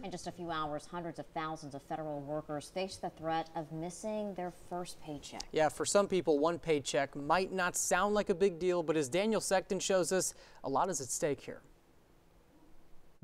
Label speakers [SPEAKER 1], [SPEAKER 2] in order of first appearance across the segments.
[SPEAKER 1] In just a few hours, hundreds of thousands of federal workers face the threat of missing their first paycheck.
[SPEAKER 2] Yeah, for some people, one paycheck might not sound like a big deal, but as Daniel Sexton shows us, a lot is at stake here.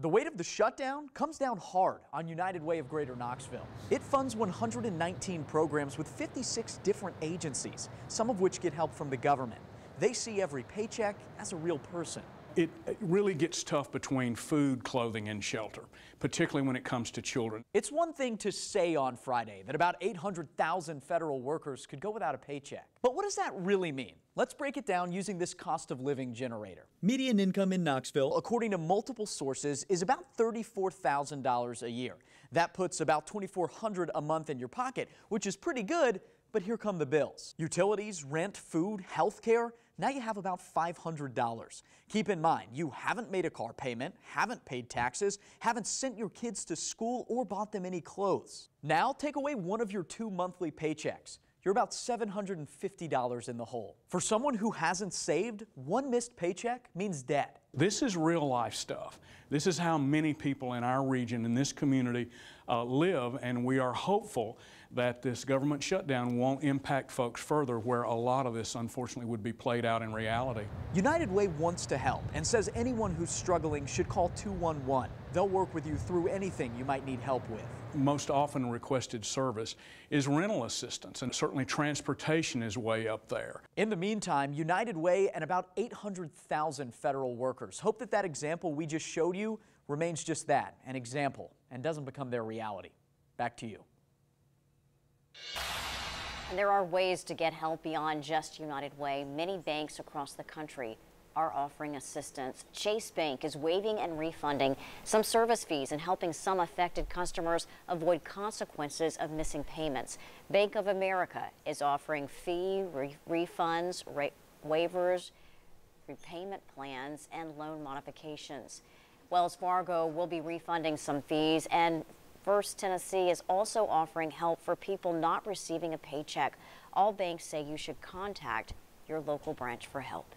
[SPEAKER 3] The weight of the shutdown comes down hard on United Way of Greater Knoxville. It funds 119 programs with 56 different agencies, some of which get help from the government. They see every paycheck as a real person.
[SPEAKER 4] It really gets tough between food, clothing, and shelter, particularly when it comes to children.
[SPEAKER 3] It's one thing to say on Friday that about 800,000 federal workers could go without a paycheck. But what does that really mean? Let's break it down using this cost of living generator.
[SPEAKER 5] Median income in Knoxville,
[SPEAKER 3] according to multiple sources, is about $34,000 a year. That puts about $2,400 a month in your pocket, which is pretty good. But here come the bills. Utilities, rent, food, health care. Now you have about $500. Keep in mind, you haven't made a car payment, haven't paid taxes, haven't sent your kids to school or bought them any clothes. Now take away one of your 2 monthly paychecks. You're about $750 in the hole. For someone who hasn't saved, one missed paycheck means debt.
[SPEAKER 4] This is real life stuff. This is how many people in our region, in this community, live, and we are hopeful that this government shutdown won't impact folks further, where a lot of this, unfortunately, would be played out in reality.
[SPEAKER 3] United Way wants to help and says anyone who's struggling should call 211. They'll work with you through anything you might need help with.
[SPEAKER 4] Most often requested service is rental assistance, and certainly transportation is way up there.
[SPEAKER 3] In the meantime, United Way and about 800,000 federal workers hope that that example we just showed you remains just that, an example, and doesn't become their reality. Back to you.
[SPEAKER 1] And there are ways to get help beyond just United Way. Many banks across the country are offering assistance. Chase Bank is waiving and refunding some service fees and helping some affected customers avoid consequences of missing payments. Bank of America is offering fee refunds, waivers, repayment plans, and loan modifications. Wells Fargo will be refunding some fees, and First Tennessee is also offering help for people not receiving a paycheck. All banks say you should contact your local branch for help.